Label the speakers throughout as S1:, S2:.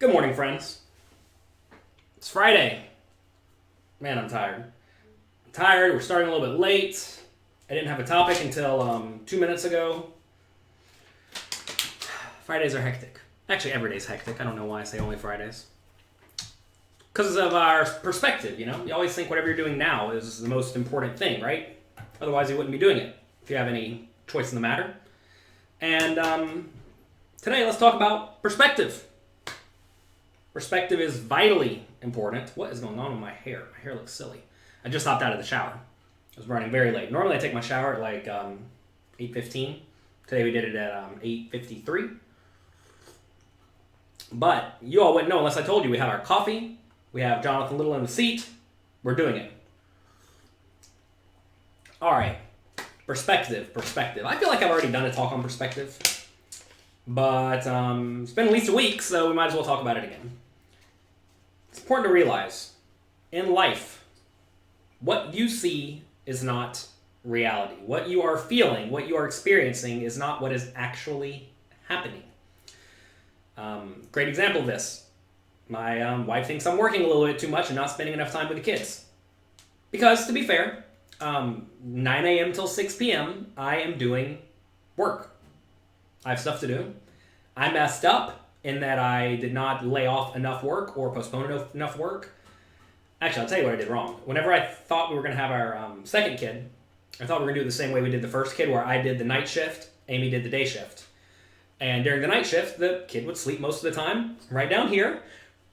S1: Good morning, friends. It's Friday. Man, I'm tired. We're starting a little bit late. I didn't have a topic until 2 minutes ago. Fridays are hectic. Actually, every day's hectic. I don't know why I say only Fridays. Because of our perspective, you know? You always think whatever you're doing now is the most important thing, right? Otherwise, you wouldn't be doing it if you have any choice in the matter. And today, let's talk about perspective. Perspective is vitally important. What is going on with my hair? My hair looks silly. I just hopped out of the shower. I was running very late. Normally I take my shower at like 8:15. Today we did it at 8:53. But you all wouldn't know unless I told you we have our coffee. We have Jonathan Little in the seat. We're doing it. All right. Perspective. I feel like I've already done a talk on perspective. But it's been at least a week, so we might as well talk about it again. It's important to realize, in life, what you see is not reality. What you are feeling, what you are experiencing is not what is actually happening. Great example of this. My wife thinks I'm working a little bit too much and not spending enough time with the kids. Because, to be fair, 9 a.m. till 6 p.m., I am doing work. I have stuff to do. I messed up in that I did not lay off enough work or postpone enough work. Actually, I'll tell you what I did wrong. Whenever I thought we were going to have our second kid, I thought we were going to do it the same way we did the first kid, where I did the night shift, Amy did the day shift. And during the night shift, the kid would sleep most of the time. Right down here,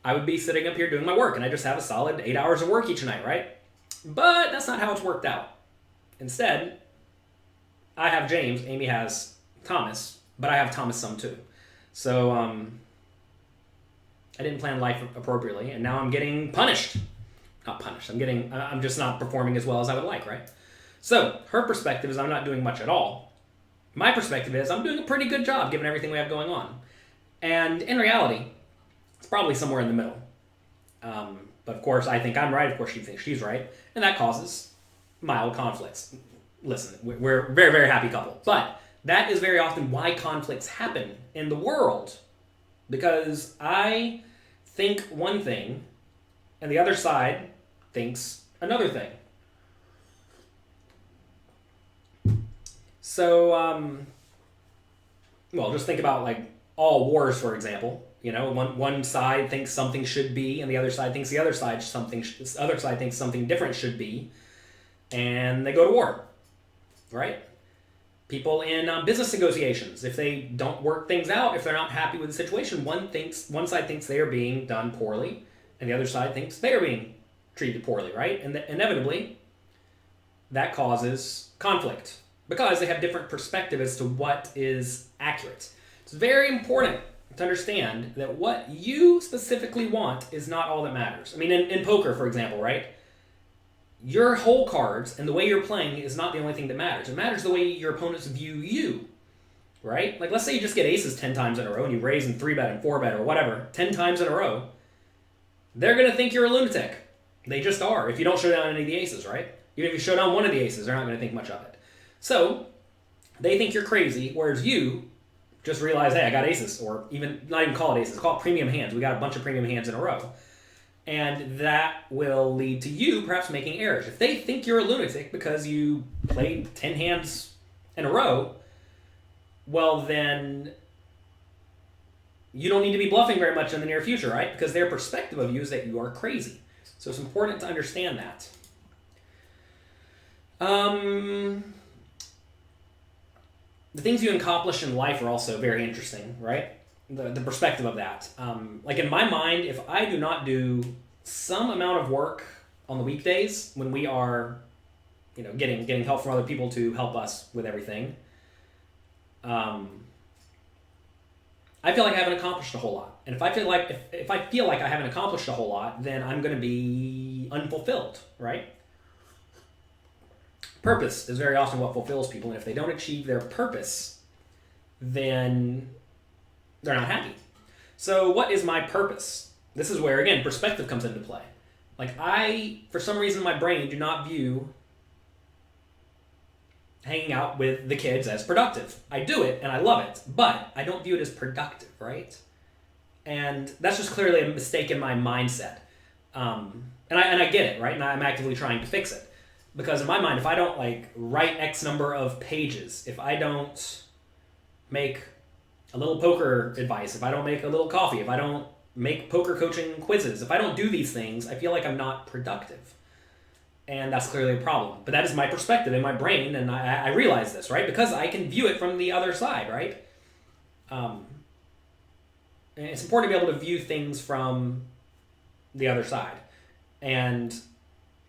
S1: I would be sitting up here doing my work, and I just have a solid 8 hours of work each night, right? But that's not how it's worked out. Instead, I have James, Amy has Thomas, but I have Thomas some too. So I didn't plan life appropriately, and now I'm getting punished. Not punished. I'm just not performing as well as I would like, right? So her perspective is I'm not doing much at all. My perspective is I'm doing a pretty good job given everything we have going on. And in reality, it's probably somewhere in the middle. But of course, I think I'm right. Of course, she thinks she's right. And that causes mild conflicts. Listen, we're a very, very happy couple. But that is very often why conflicts happen in the world. Because I think one thing, and the other side thinks another thing. So, just think about like all wars, for example. You know, one side thinks something should be, and the other side thinks the other side thinks something different should be, and they go to war, right? People in business negotiations, if they don't work things out, if they're not happy with the situation, one side thinks they are being done poorly, and the other side thinks they are being treated poorly, right? And inevitably, that causes conflict because they have different perspective as to what is accurate. It's very important to understand that what you specifically want is not all that matters. I mean, in poker, for example, right? Your whole cards and the way you're playing is not the only thing that matters. It matters the way your opponents view you, right? Like, let's say you just get aces 10 times in a row and you raise and 3-bet and 4-bet or whatever 10 times in a row. They're going to think you're a lunatic. They just are if you don't show down any of the aces, right? Even if you show down one of the aces, they're not going to think much of it. So, they think you're crazy, whereas you just realize, hey, I got aces, or not even call it aces, call it premium hands. We got a bunch of premium hands in a row. And that will lead to you perhaps making errors. If they think you're a lunatic because you played 10 hands in a row, well then you don't need to be bluffing very much in the near future, right? Because their perspective of you is that you are crazy. So it's important to understand that. The things you accomplish in life are also very interesting, right? The perspective of that. Like in my mind, if I do not do some amount of work on the weekdays when we are, getting help from other people to help us with everything, I feel like I haven't accomplished a whole lot. And if I feel like I haven't accomplished a whole lot, then I'm going to be unfulfilled, right? Purpose is very often what fulfills people, and if they don't achieve their purpose, then they're not happy. So what is my purpose? This is where, again, perspective comes into play. Like for some reason, my brain do not view hanging out with the kids as productive. I do it and I love it, but I don't view it as productive, right? And that's just clearly a mistake in my mindset. And I get it, right? And I'm actively trying to fix it. Because in my mind, if I don't like write X number of pages, if I don't make a little poker advice, if I don't make a little coffee, if I don't make poker coaching quizzes, if I don't do these things, I feel like I'm not productive. And that's clearly a problem. But that is my perspective in my brain, and I realize this, right? Because I can view it from the other side, right? And it's important to be able to view things from the other side. And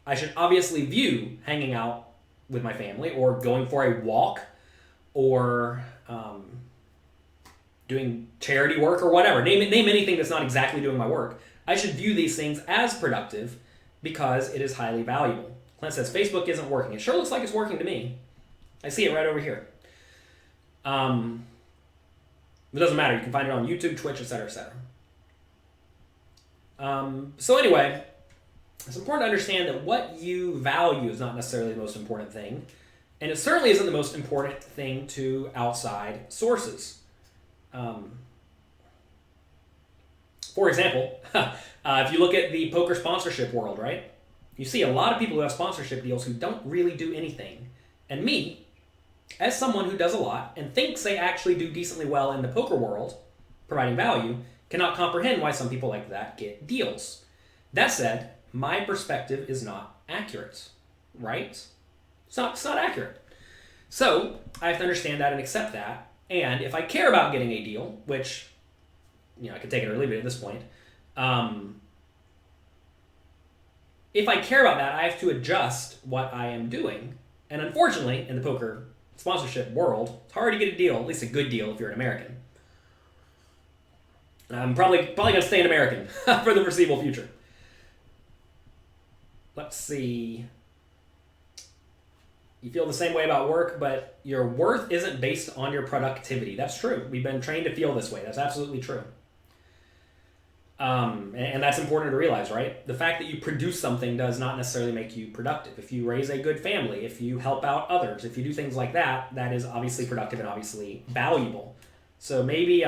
S1: I should obviously view hanging out with my family or going for a walk or doing charity work or whatever. Name anything that's not exactly doing my work. I should view these things as productive because it is highly valuable. Clint says, Facebook isn't working. It sure looks like it's working to me. I see it right over here. It doesn't matter. You can find it on YouTube, Twitch, etc., etc. So anyway, it's important to understand that what you value is not necessarily the most important thing. And it certainly isn't the most important thing to outside sources. For example, if you look at the poker sponsorship world, right? You see a lot of people who have sponsorship deals who don't really do anything. And me, as someone who does a lot and thinks they actually do decently well in the poker world, providing value, cannot comprehend why some people like that get deals. That said, my perspective is not accurate, right? It's not accurate. So I have to understand that and accept that. And if I care about getting a deal, which, I could take it or leave it at this point, if I care about that, I have to adjust what I am doing. And unfortunately, in the poker sponsorship world, it's hard to get a deal, at least a good deal if you're an American. I'm probably going to stay an American for the foreseeable future. Let's see. You feel the same way about work, but your worth isn't based on your productivity. That's true. We've been trained to feel this way. That's absolutely true. And that's important to realize, right? The fact that you produce something does not necessarily make you productive. If you raise a good family, if you help out others, if you do things like that, that is obviously productive and obviously valuable. So maybe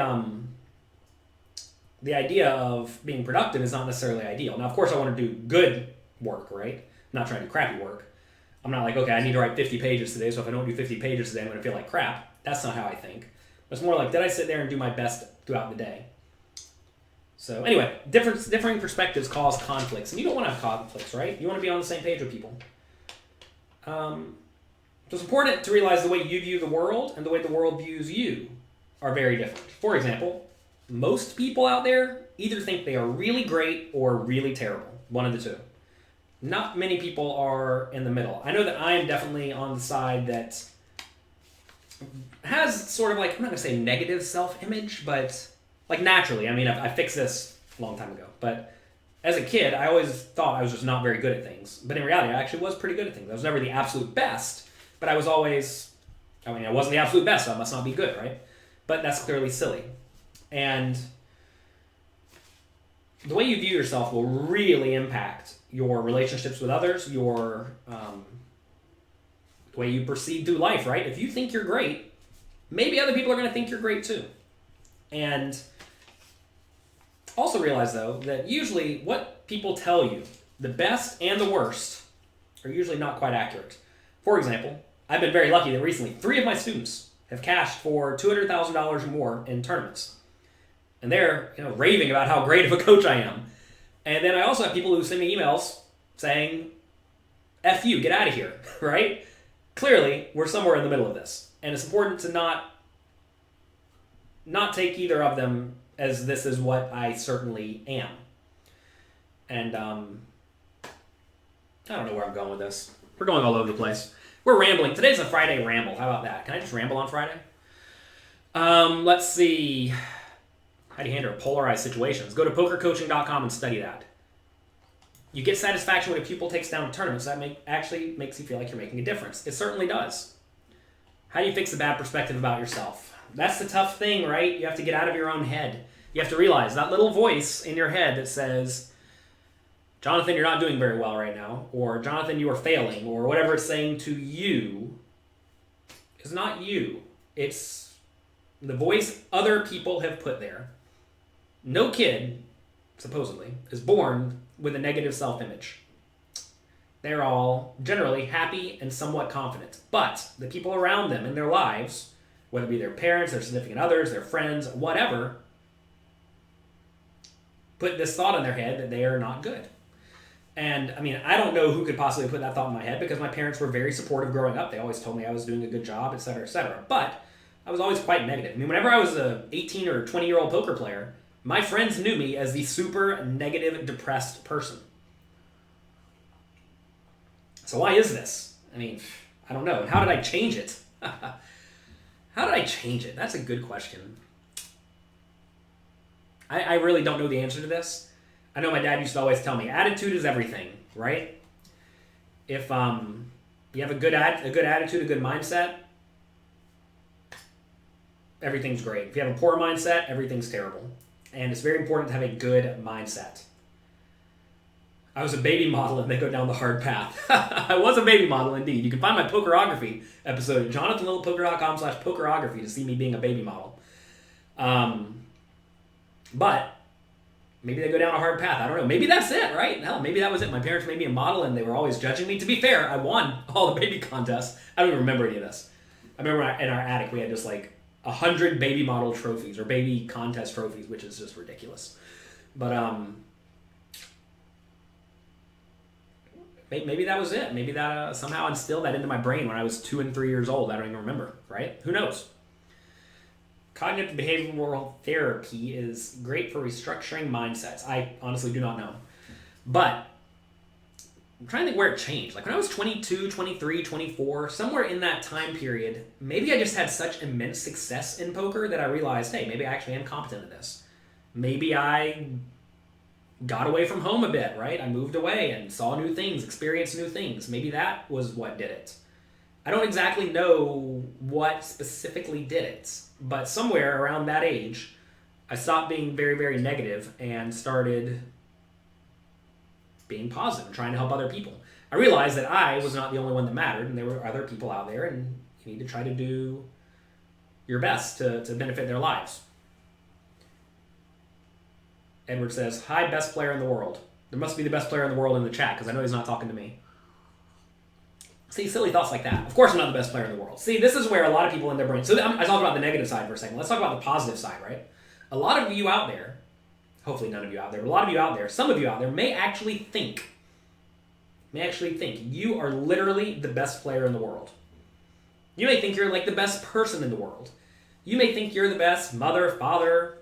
S1: the idea of being productive is not necessarily ideal. Now, of course, I want to do good work, right? I'm not trying to do crappy work. I'm not like, okay, I need to write 50 pages today, so if I don't do 50 pages today, I'm going to feel like crap. That's not how I think. It's more like, did I sit there and do my best throughout the day? So anyway, differing perspectives cause conflicts, and you don't want to have conflicts, right? You want to be on the same page with people. So it's important to realize the way you view the world and the way the world views you are very different. For example, most people out there either think they are really great or really terrible. One of the two. Not many people are in the middle. I know that I am definitely on the side that has sort of like, I'm not going to say negative self-image, but like naturally. I mean, I fixed this a long time ago. But as a kid, I always thought I was just not very good at things. But in reality, I actually was pretty good at things. I was never the absolute best, but I was always, I wasn't the absolute best, so I must not be good, right? But that's clearly silly. And the way you view yourself will really impact your relationships with others, your the way you proceed through life, right? If you think you're great, maybe other people are going to think you're great too. And also realize, though, that usually what people tell you, the best and the worst, are usually not quite accurate. For example, I've been very lucky that recently 3 of my students have cashed for $200,000 or more in tournaments. And they're raving about how great of a coach I am. And then I also have people who send me emails saying, F you, get out of here, right? Clearly, we're somewhere in the middle of this. And it's important to not take either of them as this is what I certainly am. And I don't know where I'm going with this. We're going all over the place. We're rambling. Today's a Friday ramble. How about that? Can I just ramble on Friday? Let's see. How do you handle polarized situations? Go to pokercoaching.com and study that. You get satisfaction when a pupil takes down tournaments. That actually makes you feel like you're making a difference. It certainly does. How do you fix the bad perspective about yourself? That's the tough thing, right? You have to get out of your own head. You have to realize that little voice in your head that says, Jonathan, you're not doing very well right now, or Jonathan, you are failing, or whatever it's saying to you is not you. It's the voice other people have put there. no kid, supposedly, is born with a negative self-image. They're all generally happy and somewhat confident. But the people around them in their lives, whether it be their parents, their significant others, their friends, whatever, put this thought in their head that they are not good. And, I mean, I don't know who could possibly put that thought in my head because my parents were very supportive growing up. They always told me I was doing a good job, etc., etc. But I was always quite negative. I mean, whenever I was a 18 or 20-year-old poker player, my friends knew me as the super negative, depressed person. So why is this? I mean, I don't know. And how did I change it? How did I change it? That's a good question. I really don't know the answer to this. I know my dad used to always tell me, attitude is everything, right? If you have a good attitude, a good mindset, everything's great. If you have a poor mindset, everything's terrible. And it's very important to have a good mindset. I was a baby model and they go down the hard path. I was a baby model indeed. You can find my pokerography episode at jonathanlittlepoker.com/pokerography to see me being a baby model. But maybe they go down a hard path. I don't know. Maybe that's it, right? Hell, maybe that was it. My parents made me a model and they were always judging me. To be fair, I won all the baby contests. I don't even remember any of this. I remember in our attic we had just like 100 baby model trophies or baby contest trophies, which is just ridiculous. But maybe that was it. Maybe that somehow instilled that into my brain when I was 2 and 3 years old. I don't even remember, right? Who knows? Cognitive behavioral therapy is great for restructuring mindsets. I honestly do not know. But I'm trying to think where it changed. Like when I was 22, 23, 24, somewhere in that time period, maybe I just had such immense success in poker that I realized, hey, maybe I actually am competent at this. Maybe I got away from home a bit, right? I moved away and saw new things, experienced new things. Maybe that was what did it. I don't exactly know what specifically did it, but somewhere around that age, I stopped being very, very negative and started being positive and trying to help other people. I realized that I was not the only one that mattered, and there were other people out there, and you need to try to do your best to benefit their lives. Edward says, hi, best player in the world. There must be the best player in the world in the chat, because I know he's not talking to me. See, silly thoughts like that. Of course I'm not the best player in the world. See, this is where a lot of people in their brain... So I talked about the negative side for a second. Let's talk about the positive side, right? A lot of you out there, hopefully none of you out there, but a lot of you out there, some of you out there may actually think you are literally the best player in the world. You may think you're like the best person in the world. You may think you're the best mother, father,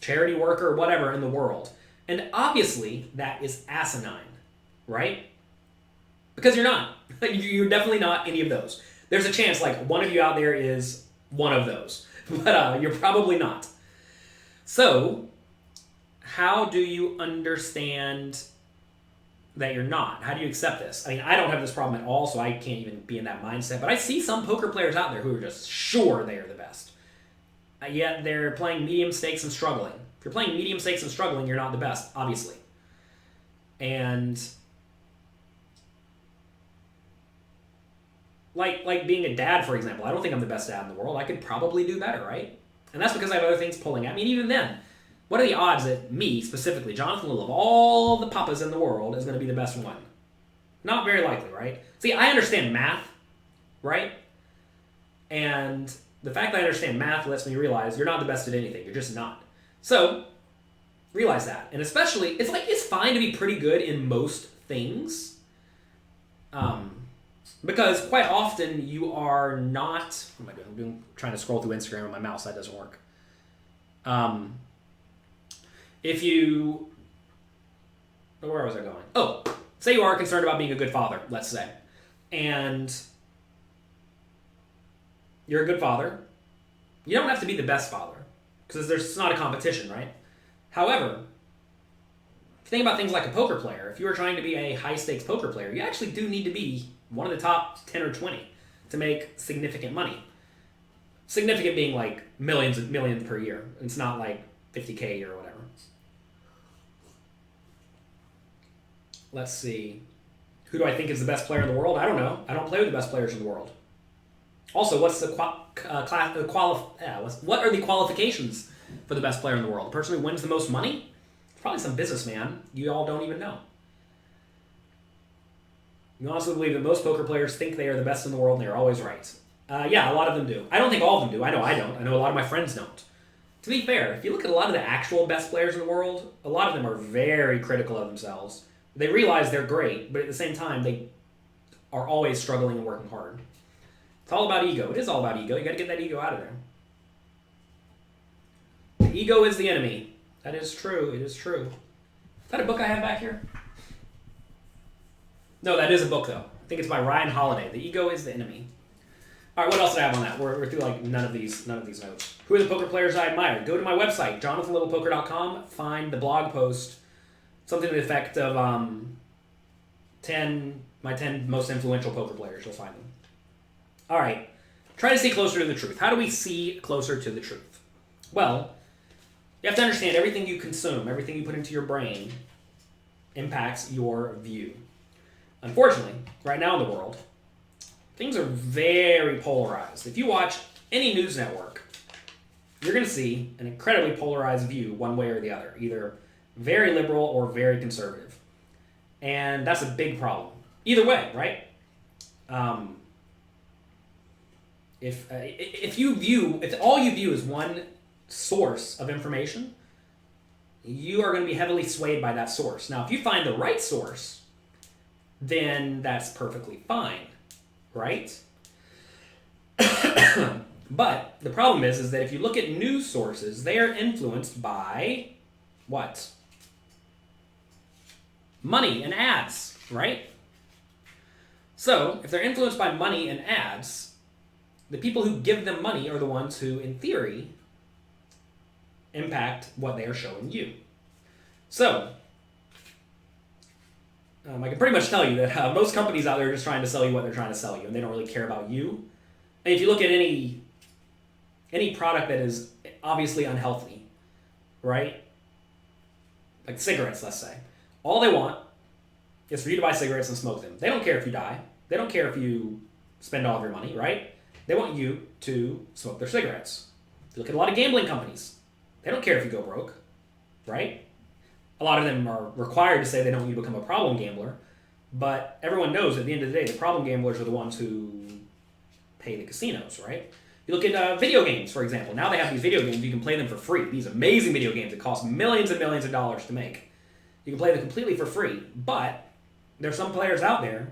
S1: charity worker, whatever in the world. And obviously that is asinine, right? Because you're not. You're definitely not any of those. There's a chance like one of you out there is one of those. But you're probably not. So, how do you understand that you're not? How do you accept this? I mean, I don't have this problem at all, so I can't even be in that mindset. But I see some poker players out there who are just sure they are the best. Yet they're playing medium stakes and struggling. If you're playing medium stakes and struggling, you're not the best, obviously. And like being a dad, for example, I don't think I'm the best dad in the world. I could probably do better, right? And that's because I have other things pulling at me. And even then, what are the odds that me, specifically, Jonathan Little, of all the papas in the world, is going to be the best one? Not very likely, right? See, I understand math, right? And the fact that I understand math lets me realize you're not the best at anything. You're just not. So, realize that. And especially, it's fine to be pretty good in most things. Because quite often you are not... Oh my God, I'm trying to scroll through Instagram with my mouse. That doesn't work. If you... Where was I going? Oh, say you are concerned about being a good father, let's say. And you're a good father. You don't have to be the best father. Because it's not a competition, right? However, if you think about things like a poker player, if you are trying to be a high-stakes poker player, you actually do need to be one of the top 10 or 20 to make significant money. Significant being like millions per year. It's not like 50K or whatever. Let's see. Who do I think is the best player in the world? I don't know. I don't play with the best players in the world. Also, what's the what are the qualifications for the best player in the world? The person who wins the most money? Probably some businessman you all don't even know. You honestly believe that most poker players think they are the best in the world and they are always right. Yeah, a lot of them do. I don't think all of them do. I know I don't. I know a lot of my friends don't. To be fair, if you look at a lot of the actual best players in the world, a lot of them are very critical of themselves. They realize they're great, but at the same time, they are always struggling and working hard. It's all about ego. It is all about ego. You got to get that ego out of there. The ego is the enemy. That is true. It is true. Is that a book I have back here? No, that is a book, though. I think it's by Ryan Holiday. The ego is the enemy. All right, what else did I have on that? We're through like none of these notes. Who are the poker players I admire? Go to my website, jonathanlittlepoker.com. Find the blog post, something to the effect of my 10 most influential poker players. You'll find them. All right, try to see closer to the truth. How do we see closer to the truth? Well, you have to understand everything you consume, everything you put into your brain impacts your view. Unfortunately, right now in the world, things are very polarized. If you watch any news network, you're going to see an incredibly polarized view one way or the other, either very liberal or very conservative. And that's a big problem. Either way, right? If all you view is one source of information, you are going to be heavily swayed by that source. Now, if you find the right source, then that's perfectly fine, right? But the problem is that if you look at news sources, they are influenced by what? Money and ads, right? So, if they're influenced by money and ads, the people who give them money are the ones who, in theory, impact what they are showing you. So, I can pretty much tell you that most companies out there are just trying to sell you what they're trying to sell you, and they don't really care about you. And if you look at any product that is obviously unhealthy, right? Like cigarettes, let's say. All they want is for you to buy cigarettes and smoke them. They don't care if you die. They don't care if you spend all of your money, right? They want you to smoke their cigarettes. If you look at a lot of gambling companies, they don't care if you go broke, right? A lot of them are required to say they don't want you to become a problem gambler, but everyone knows at the end of the day, the problem gamblers are the ones who pay the casinos, right? You look at video games, for example. Now they have these video games, you can play them for free. These amazing video games that cost millions and millions of dollars to make. You can play them completely for free, but there are some players out there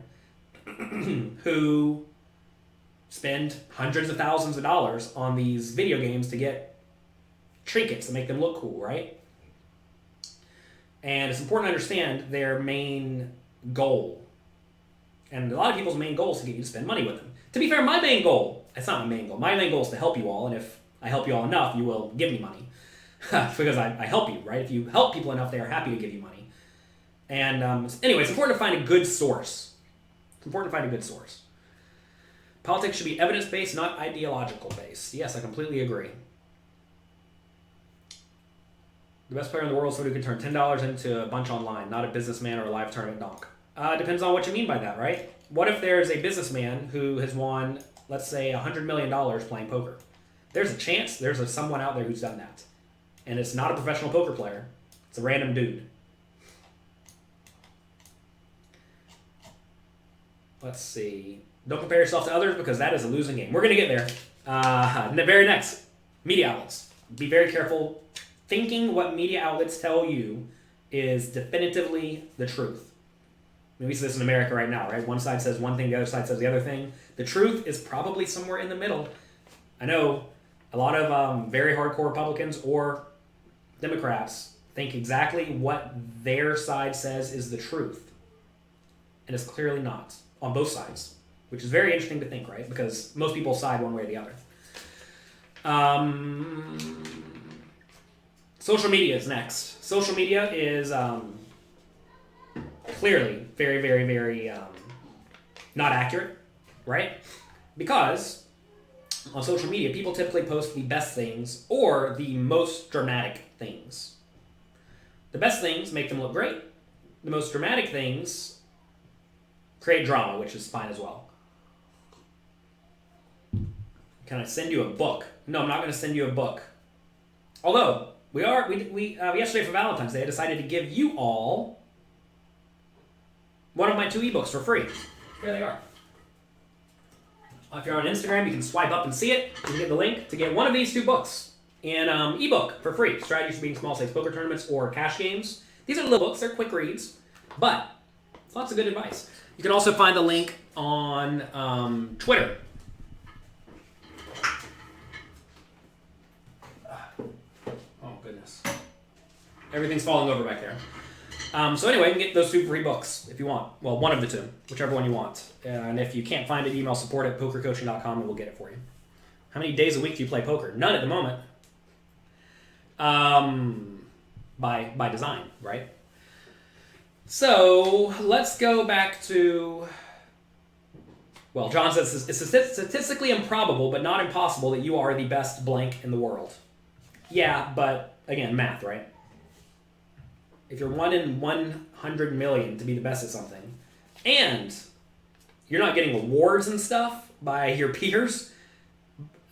S1: who spend hundreds of thousands of dollars on these video games to get trinkets to make them look cool, right? And it's important to understand their main goal. And a lot of people's main goal is to get you to spend money with them. To be fair, my main goal, it's not my main goal. My main goal is to help you all, and if I help you all enough, you will give me money. Because I help you, right? If you help people enough, they are happy to give you money. And anyway, it's important to find a good source. It's important to find a good source. Politics should be evidence-based, not ideological-based. Yes, I completely agree. The best player in the world is someone who can turn $10 into a bunch online, not a businessman or a live tournament donk. Depends on what you mean by that, right? What if there's a businessman who has won, let's say, $100 million playing poker? There's a chance there's someone out there who's done that. And it's not a professional poker player. It's a random dude. Let's see. Don't compare yourself to others because that is a losing game. We're going to get there. The very next, media outlets. Be very careful. Thinking what media outlets tell you is definitively the truth. I mean, we see this in America right now, right? One side says one thing, the other side says the other thing. The truth is probably somewhere in the middle. I know a lot of very hardcore Republicans or Democrats think exactly what their side says is the truth. And it's clearly not on both sides, which is very interesting to think, right? Because most people side one way or the other. Social media is next. Social media is clearly very, very, very not accurate, right? Because on social media, people typically post the best things or the most dramatic things. The best things make them look great. The most dramatic things create drama, which is fine as well. Can I send you a book? No, I'm not going to send you a book. Although, we yesterday for Valentine's Day, I decided to give you all one of my 2 ebooks for free. Here they are. If you're on Instagram, you can swipe up and see it. You can get the link to get one of these 2 books in ebook for free. Strategies for beating small stakes poker tournaments or cash games. These are little books. They're quick reads, but it's lots of good advice. You can also find the link on Twitter. Oh, goodness. Everything's falling over back there. So anyway, you can get those 2 free books if you want. Well, one of the 2, whichever one you want. And if you can't find it, email support@pokercoaching.com and we'll get it for you. How many days a week do you play poker? None at the moment. By design, right? So let's go back to... Well, John says it's statistically improbable, but not impossible that you are the best blank in the world. Yeah, but again, math, right? If you're 1 in 100 million to be the best at something, and you're not getting awards and stuff by your peers,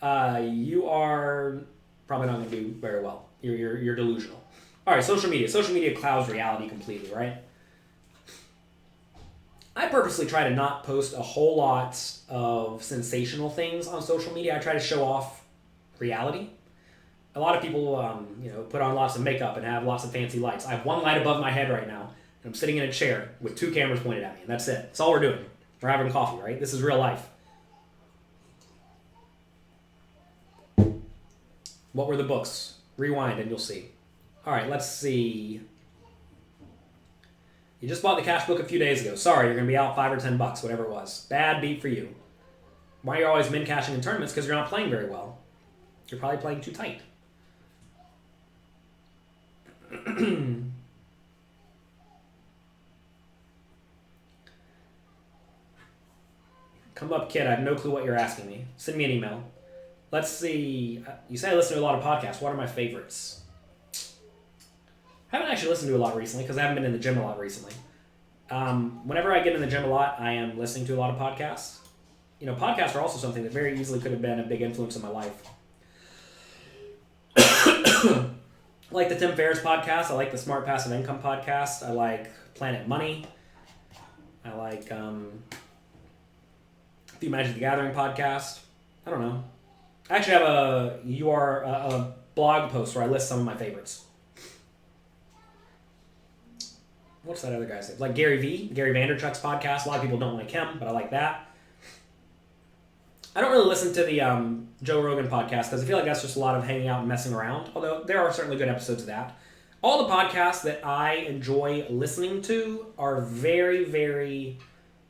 S1: you are probably not going to do very well. You're delusional. All right, social media. Social media clouds reality completely, right? I purposely try to not post a whole lot of sensational things on social media. I try to show off reality. A lot of people, put on lots of makeup and have lots of fancy lights. I have one light above my head right now, and I'm sitting in a chair with 2 cameras pointed at me, and that's it. That's all we're doing. We're having coffee, right? This is real life. What were the books? Rewind and you'll see. All right, let's see. You just bought the cash book a few days ago. Sorry, you're going to be out $5 or $10, whatever it was. Bad beat for you. Why are you always min-cashing in tournaments? Because you're not playing very well. You're probably playing too tight. Come up, kid. I have no clue what you're asking me. Send me an email. Let's see. You say I listen to a lot of podcasts. What are my favorites? I haven't actually listened to a lot recently because I haven't been in the gym a lot recently. Whenever I get in the gym a lot, I am listening to a lot of podcasts. Podcasts are also something that very easily could have been a big influence in my life. I like the Tim Ferriss podcast. I like the Smart Passive Income podcast. I like Planet Money. I like the Magic the Gathering podcast. I don't know. I actually have a blog post where I list some of my favorites. What's that other guy's name? Like Gary Vaynerchuk's podcast. A lot of people don't like him, but I like that. I don't really listen to the Joe Rogan podcast because I feel like that's just a lot of hanging out and messing around, although there are certainly good episodes of that. All the podcasts that I enjoy listening to are very, very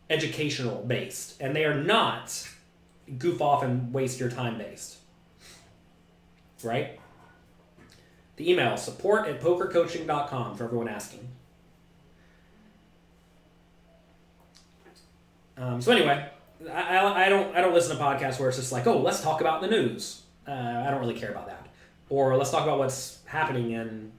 S1: educational based, and they are not goof off and waste your time based. Right? The email, support@pokercoaching.com for everyone asking. So anyway, I don't listen to podcasts where it's just like, oh, let's talk about the news. I don't really care about that. Or let's talk about what's happening in,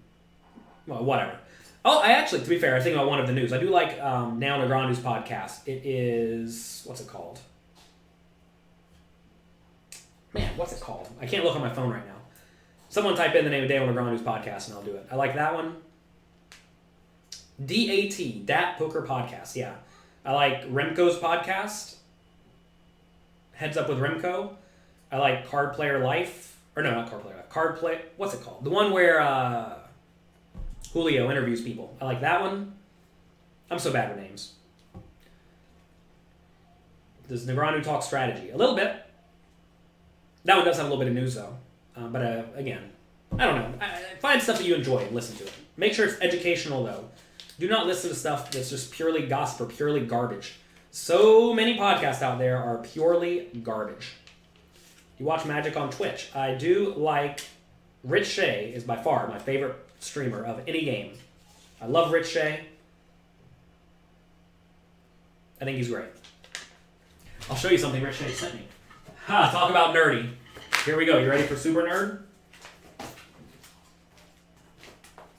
S1: well, whatever. Oh, I actually, to be fair, I think about one of the news. I do like Now Negrandu's podcast. It is, what's it called? Man, what's it called? I can't look on my phone right now. Someone type in the name of Dale Negrandu's podcast and I'll do it. I like that one. DAT Poker Podcast, yeah. I like Remco's podcast, Heads Up with Remco. I like Card Player Life. Or no, not Card Player Life. Card Play... What's it called? The one where Julio interviews people. I like that one. I'm so bad with names. Does Negrandu talk strategy? A little bit. That one does have a little bit of news, though. But again, I don't know. Find stuff that you enjoy and listen to it. Make sure it's educational, though. Do not listen to stuff that's just purely gossip or purely garbage. So many podcasts out there are purely garbage. You watch Magic on Twitch. I do like... Rich Shea is by far my favorite streamer of any game. I love Rich Shea. I think he's great. I'll show you something Rich Shea sent me. Talk about nerdy. Here we go. You ready for Super Nerd?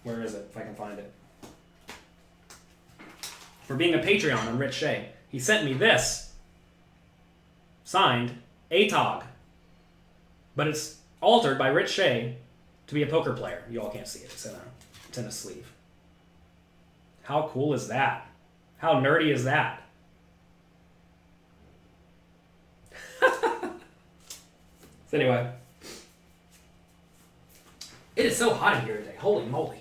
S1: Where is it, if I can find it? For being a Patreon on Rich Shea. He sent me this. Signed, ATOG. But it's altered by Rich Shea to be a poker player. You all can't see it. It's in a sleeve. How cool is that? How nerdy is that? So anyway, it is so hot in here today. Holy moly.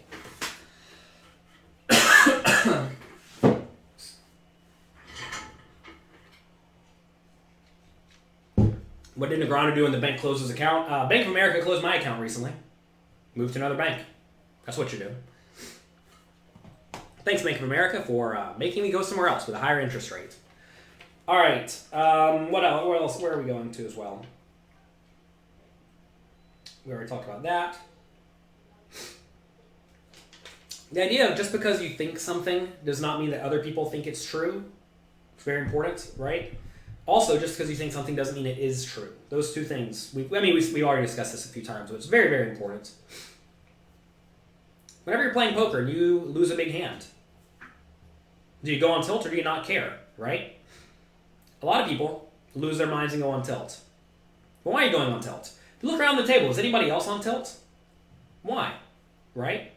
S1: What did Negrano do when the bank closed his account? Bank of America closed my account recently. Moved to another bank. That's what you do. Thanks, Bank of America, for making me go somewhere else with a higher interest rate. All right. What else? Where are we going to as well? We already talked about that. The idea of just because you think something does not mean that other people think it's true. It's very important, right? Also, just because you think something doesn't mean it is true. Those two things. We already discussed this a few times, but it's very, very important. Whenever you're playing poker and you lose a big hand, do you go on tilt or do you not care, right? A lot of people lose their minds and go on tilt. Well, why are you going on tilt? If you look around the table, is anybody else on tilt? Why? Right?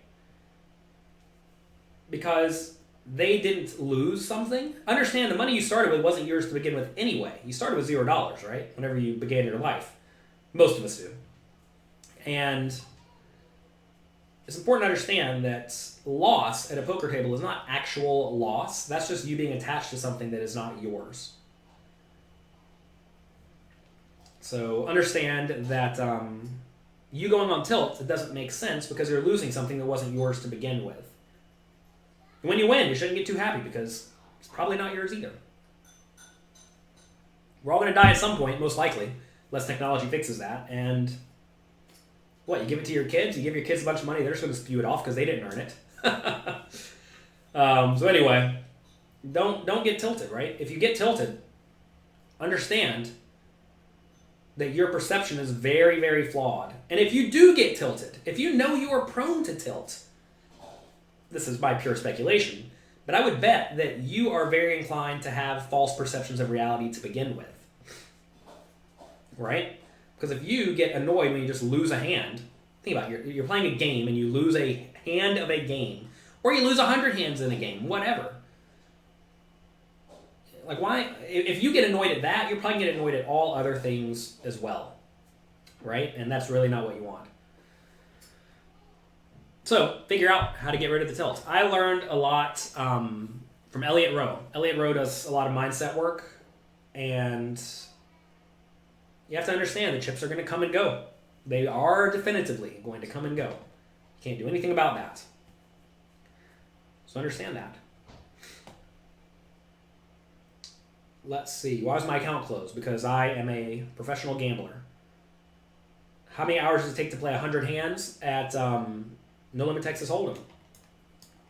S1: Because they didn't lose something. Understand, the money you started with wasn't yours to begin with anyway. You started with $0, right? Whenever you began your life. Most of us do. And it's important to understand that loss at a poker table is not actual loss. That's just you being attached to something that is not yours. So understand that you going on tilt, it doesn't make sense because you're losing something that wasn't yours to begin with. And when you win, you shouldn't get too happy because it's probably not yours either. We're all going to die at some point, most likely, unless technology fixes that. And what, you give it to your kids? You give your kids a bunch of money, they're just going to spew it off because they didn't earn it. So anyway, don't get tilted, right? If you get tilted, understand that your perception is very, very flawed. And if you do get tilted, if you know you are prone to tilt, this is my pure speculation, but I would bet that you are very inclined to have false perceptions of reality to begin with. Right? Because if you get annoyed when you just lose a hand, think about it, you're playing a game and you lose a hand of a game, or you lose 100 hands in a game, whatever. Like, why? If you get annoyed at that, you're probably going to get annoyed at all other things as well. Right? And that's really not what you want. So, figure out how to get rid of the tilt. I learned a lot from Elliot Rowe. Elliot Rowe does a lot of mindset work, and you have to understand the chips are going to come and go. They are definitively going to come and go. You can't do anything about that. So understand that. Let's see. Why was my account closed? Because I am a professional gambler. How many hours does it take to play 100 hands at No Limit Texas Hold'em?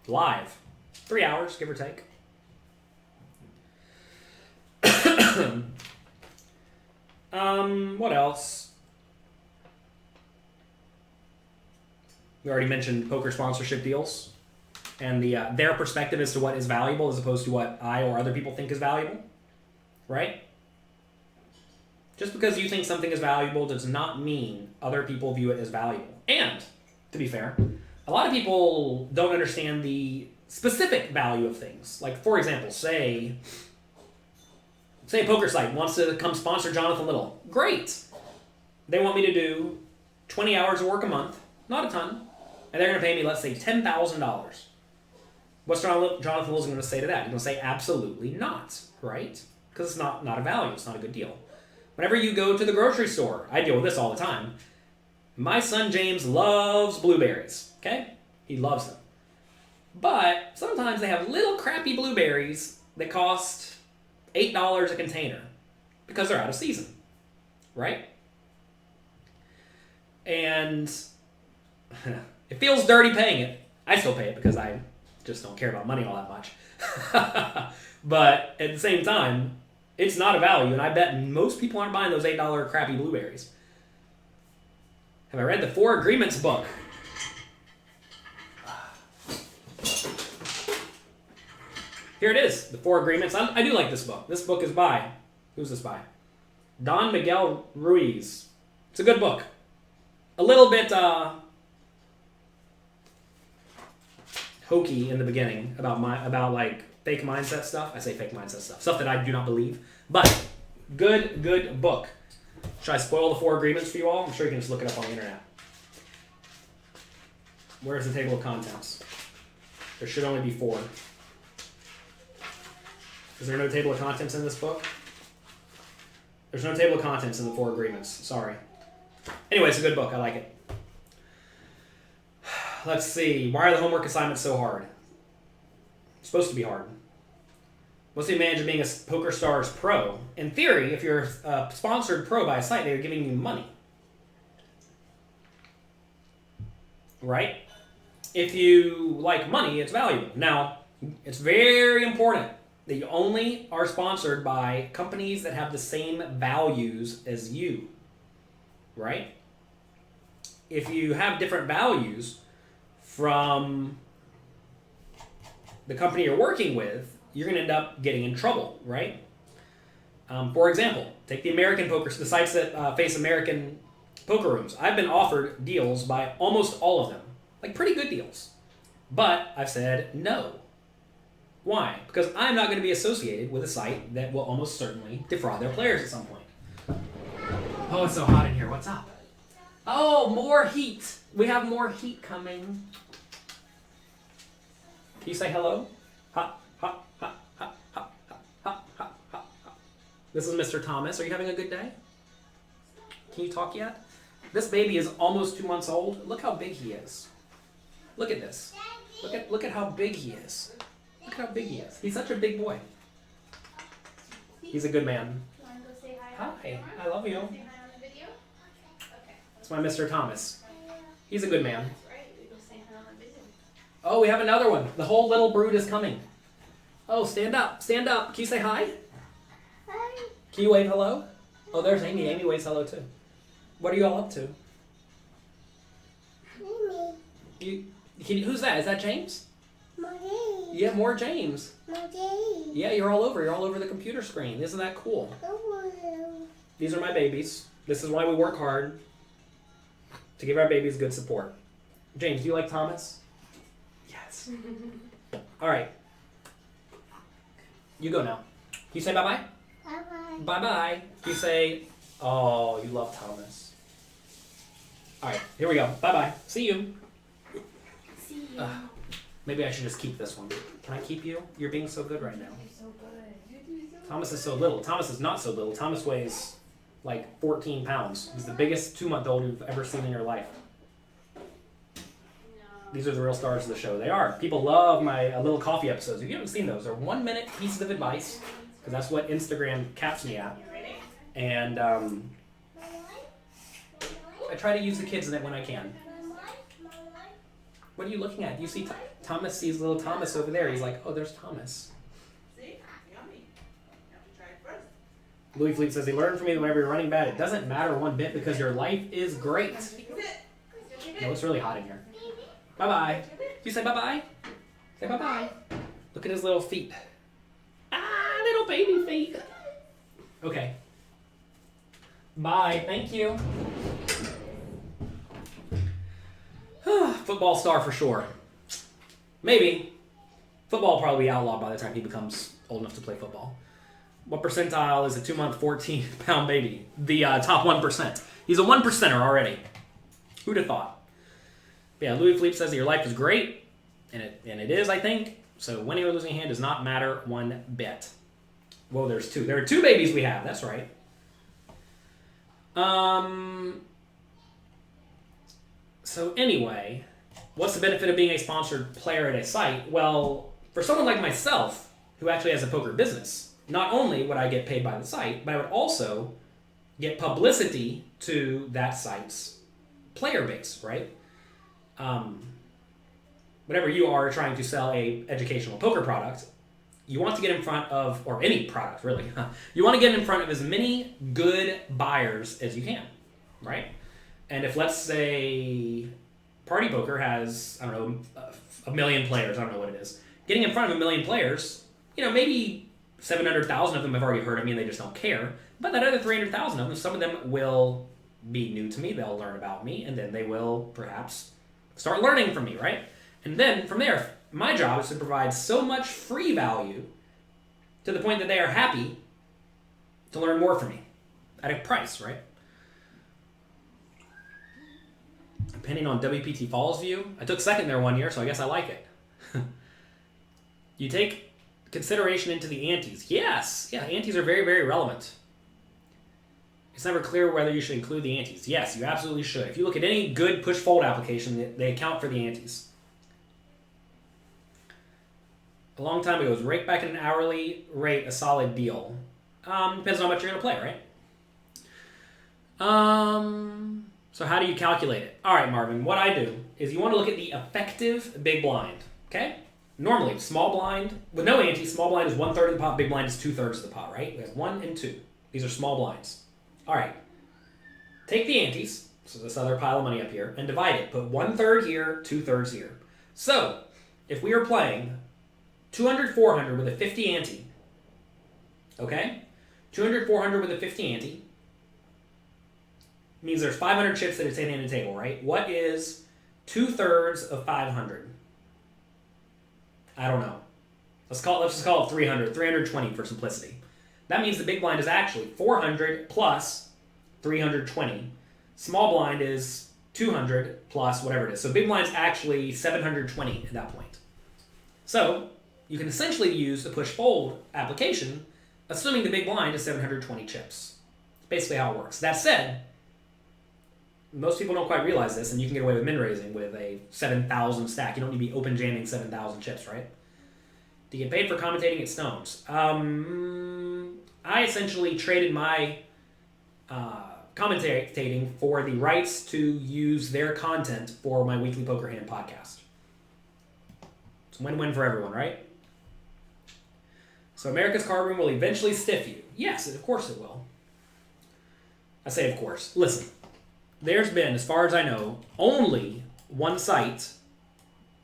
S1: Live. 3 hours, give or take. What else? We already mentioned poker sponsorship deals and their perspective as to what is valuable as opposed to what I or other people think is valuable. Right? Just because you think something is valuable does not mean other people view it as valuable. And, to be fair, a lot of people don't understand the specific value of things. Like, for example, say a poker site wants to come sponsor Jonathan Little. Great. They want me to do 20 hours of work a month, not a ton, and they're going to pay me, let's say, $10,000. What's Jonathan Little's going to say to that? He's going to say, absolutely not, right? Because it's not a value. It's not a good deal. Whenever you go to the grocery store, I deal with this all the time. My son James loves blueberries, okay? He loves them. But sometimes they have little crappy blueberries that cost $8 a container because they're out of season, right? And it feels dirty paying it. I still pay it because I just don't care about money all that much. But at the same time, it's not a value, and I bet most people aren't buying those $8 crappy blueberries. Have I read the 4 Agreements book? Here it is, the 4 Agreements. I do like this book. This book is by, who's this by? Don Miguel Ruiz. It's a good book. A little bit hokey in the beginning about like fake mindset stuff. I say fake mindset stuff that I do not believe. But good book. Should I spoil the 4 agreements for you all? I'm sure you can just look it up on the internet. Where's the table of contents? There should only be 4. Is there no table of contents in this book? There's no table of contents in the 4 agreements. Sorry. Anyway, it's a good book. I like it. Let's see. Why are the homework assignments so hard? It's supposed to be hard. What's the advantage of being a Poker Stars pro? In theory, if you're a sponsored pro by a site, they're giving you money. Right? If you like money, it's valuable. Now, it's very important that you only are sponsored by companies that have the same values as you. Right? If you have different values from the company you're working with, you're going to end up getting in trouble, right? For example, take the American poker, the sites that face American poker rooms. I've been offered deals by almost all of them, like pretty good deals. But I've said no. Why? Because I'm not going to be associated with a site that will almost certainly defraud their players at some point. Oh, it's so hot in here. What's up? Oh, more heat. We have more heat coming. Can you say hello? Ha, ha, ha, ha, ha, ha, ha, ha, ha. This is Mr. Thomas. Are you having a good day? Can you talk yet? This baby is almost 2 months old. Look how big he is. Look at this. Look at how big he is. Look at how big he is. He's such a big boy. He's a good man.
S2: You want to go say hi?
S1: Hi, I love you.
S2: Say hi on the video? Okay.
S1: It's my Mr. Thomas. He's a good man.
S2: That's right. We go say hi on the video.
S1: Oh, we have another one. The whole little brood is coming. Oh, stand up. Stand up. Can you say hi?
S2: Hi.
S1: Can you wave hello? Oh, there's Amy. Amy waves hello too. What are you all up to? Who's that? Is that James? Yeah, more James. Yeah, you're all over. You're all over the computer screen. Isn't that cool? These are my babies. This is why we work hard to give our babies good support. James, do you like Thomas? Yes. All right. You go now. Can you say bye-bye?
S2: Bye-bye.
S1: Bye-bye. Can you say, oh, you love Thomas. All right, here we go. Bye-bye. See you.
S2: See you.
S1: Maybe I should just keep this one. Can I keep you? You're being so good right now.
S2: You're so good.
S1: Thomas is so little. Thomas is not so little. Thomas weighs like 14 pounds. He's the biggest 2-month-old you've ever seen in your life.
S2: No.
S1: These are the real stars of the show. They are. People love my little coffee episodes. If you haven't seen those, they're 1-minute pieces of advice, because that's what Instagram caps me at.
S2: You ready?
S1: And I try to use the kids in it when I can. What are you looking at? You see Thomas sees little Thomas over there. He's like, oh, there's Thomas.
S3: See? Yummy. You have to try it first.
S1: Louis Fleet says he learned from me that whenever you're running bad, it doesn't matter one bit because your life is great. No, it's really hot in here. Bye-bye. You say bye-bye? Say bye-bye. Look at his little feet. Ah, little baby feet. Okay. Bye. Thank you. Football star for sure. Maybe. Football will probably be outlawed by the time he becomes old enough to play football. What percentile is a 2-month, 14-pound baby? The top 1%. He's a 1%er already. Who'd have thought? Yeah, Louis Philippe says that your life is great, and it is, I think. So winning or losing a hand does not matter one bit. Whoa, there's 2. There are 2 babies we have. That's right. So anyway, what's the benefit of being a sponsored player at a site? Well, for someone like myself, who actually has a poker business, not only would I get paid by the site, but I would also get publicity to that site's player base, right? Whenever you are trying to sell a educational poker product, you want to get in front of, or any product really, you want to get in front of as many good buyers as you can, right? And if, let's say, Party Poker has, I don't know, 1 million players, I don't know what it is, getting in front of 1 million players, maybe 700,000 of them have already heard of me and they just don't care, but that other 300,000 of them, some of them will be new to me, they'll learn about me, and then they will perhaps start learning from me, right? And then from there, My job is to provide so much free value to the point that they are happy to learn more from me at a price, right? Depending on WPT Falls view, I took second there one year, so I guess I like it. You take consideration into the antes. Yes, yeah, antes are very, very relevant. It's never clear whether you should include the antes. Yes, you absolutely should. If you look at any good push-fold application, they account for the antes. A long time ago, was rake back at an hourly rate a solid deal? Depends on how much you're going to play, right? So how do you calculate it? All right, Marvin, what I do is you want to look at the effective big blind, okay? Normally, small blind, with no ante, small blind is 1/3 of the pot, big blind is 2/3 of the pot, right? We have 1 and 2. These are small blinds. All right. Take the antes, so this other pile of money up here, and divide it. Put 1/3 here, 2/3 here. So, if we are playing 200, 400 with a 50 ante, okay? 200, 400 with a 50 ante means there's 500 chips that are sitting in the table, right? What is 2/3 of 500? I don't know. Let's just call it 300. 320 for simplicity. That means the big blind is actually 400 plus 320. Small blind is 200 plus whatever it is. So big blind is actually 720 at that point. So you can essentially use the push-fold application, assuming the big blind is 720 chips. That's basically how it works. That said, most people don't quite realize this, and you can get away with min raising with a 7,000 stack. You don't need to be open jamming 7,000 chips, right? To get paid for commentating at Stones. I essentially traded my commentating for the rights to use their content for my weekly poker hand podcast. It's a win-win for everyone, right? So America's Card Room will eventually stiff you. Yes, of course it will. I say of course. Listen. There's been, as far as I know, only one site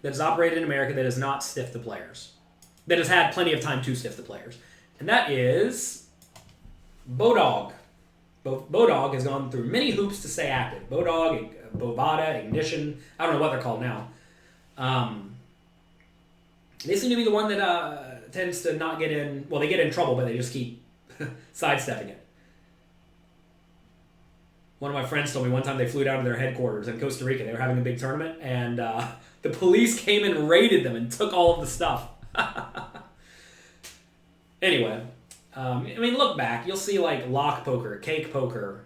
S1: that has operated in America that has not stiffed the players. That has had plenty of time to stiff the players. And that is Bodog. Bodog has gone through many hoops to stay active. Bodog, Bovada, Ignition, I don't know what they're called now. They seem to be the one that tends to not get in, well, they get in trouble, but they just keep sidestepping it. One of my friends told me one time they flew down to their headquarters in Costa Rica. They were having a big tournament, and the police came and raided them and took all of the stuff. Anyway, I mean, look back. You'll see like Lock Poker, Cake Poker,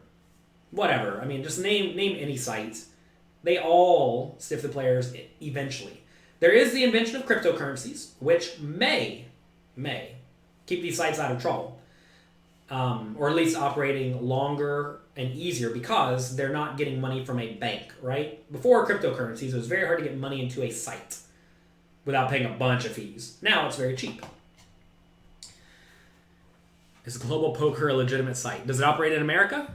S1: whatever. I mean, just name any site. They all stiff the players eventually. There is the invention of cryptocurrencies, which may keep these sites out of trouble. Or at least operating longer and easier because they're not getting money from a bank, right? Before cryptocurrencies, it was very hard to get money into a site without paying a bunch of fees. Now it's very cheap. Is Global Poker a legitimate site? Does it operate in America?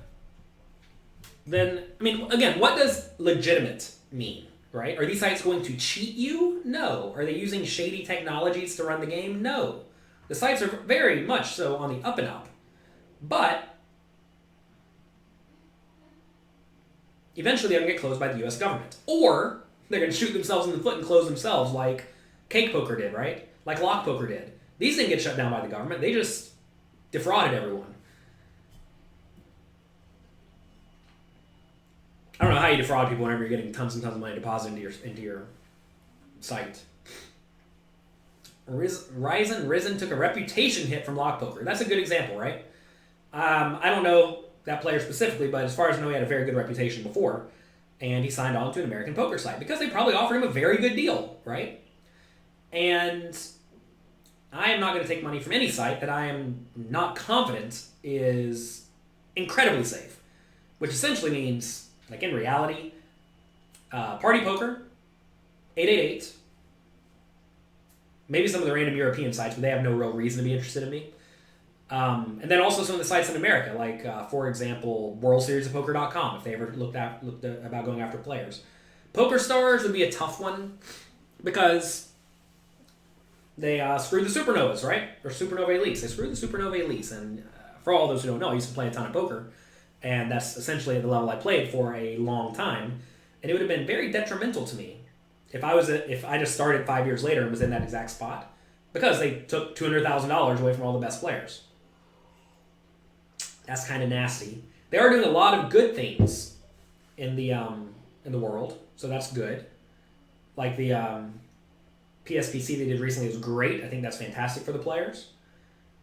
S1: Then, I mean, again, what does legitimate mean, right? Are these sites going to cheat you? No. Are they using shady technologies to run the game? No. The sites are very much so on the up and up. But eventually they're going to get closed by the U.S. government. Or they're going to shoot themselves in the foot and close themselves like Cake Poker did, right? Like Lock Poker did. These didn't get shut down by the government. They just defrauded everyone. I don't know how you defraud people whenever you're getting tons and tons of money deposited into your site. Risen took a reputation hit from Lock Poker. That's a good example, right? I don't know that player specifically, but as far as I know, he had a very good reputation before, and he signed on to an American poker site because they probably offered him a very good deal, right? And I am not going to take money from any site that I am not confident is incredibly safe, which essentially means, like in reality, Party Poker, 888, maybe some of the random European sites, but they have no real reason to be interested in me. And then also some of the sites in America, like, for example, WorldSeriesOfPoker.com, if they ever looked about going after players. PokerStars would be a tough one because they screwed the Supernovas, right? Or Supernova Elites. They screwed the Supernova Elites. And for all those who don't know, I used to play a ton of poker. And that's essentially the level I played for a long time. And it would have been very detrimental to me if I just started 5 years later and was in that exact spot, because they took $200,000 away from all the best players. That's kind of nasty. They are doing a lot of good things in the world, so that's good. Like the PSPC they did recently was great. I think that's fantastic for the players.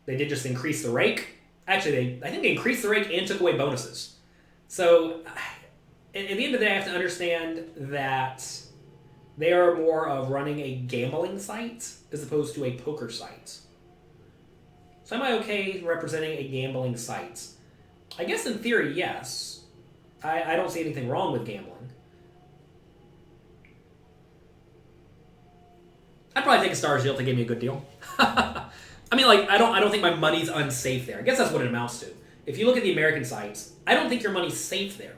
S1: They did just increase the rake. Actually, I think they increased the rake and took away bonuses. So at the end of the day, I have to understand that they are more of running a gambling site as opposed to a poker site. So am I okay representing a gambling site? I guess in theory, yes. I don't see anything wrong with gambling. I'd probably take a Stars deal if they gave me a good deal. I mean, like, I don't think my money's unsafe there. I guess that's what it amounts to. If you look at the American sites, I don't think your money's safe there.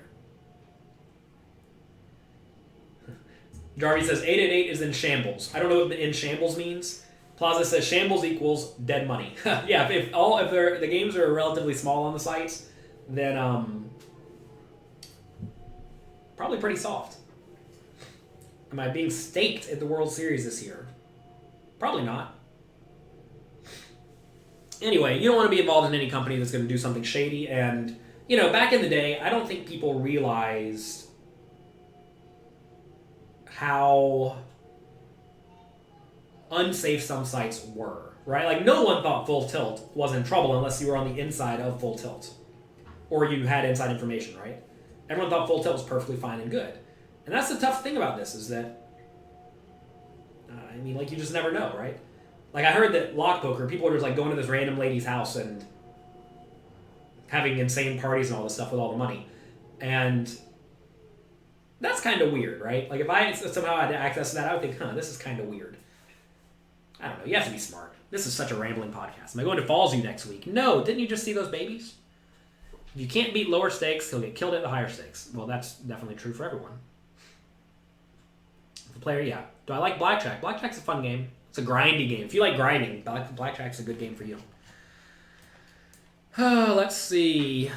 S1: Jarvie says 888 is in shambles. I don't know what the in shambles means. Plaza says shambles equals dead money. Yeah, if the games are relatively small on the sites, then probably pretty soft. Am I being staked at the World Series this year? Probably not. Anyway, you don't want to be involved in any company that's going to do something shady. And, back in the day, I don't think people realized how unsafe some sites were, right? Like, no one thought Full Tilt was in trouble unless you were on the inside of Full Tilt. Or you had inside information, right? Everyone thought Full Tilt was perfectly fine and good. And that's the tough thing about this is that, you just never know, right? Like, I heard that Lock Poker, people were just, going to this random lady's house and having insane parties and all this stuff with all the money. And that's kind of weird, right? Like, if I somehow had access to that, I would think, this is kind of weird. I don't know. You have to be smart. This is such a rambling podcast. Am I going to Falls U next week? No. Didn't you just see those babies? If you can't beat lower stakes, he'll get killed at the higher stakes. Well, that's definitely true for everyone. The player, yeah. Do I like Blackjack? Blackjack's a fun game. It's a grindy game. If you like grinding, Blackjack's a good game for you. Let's see.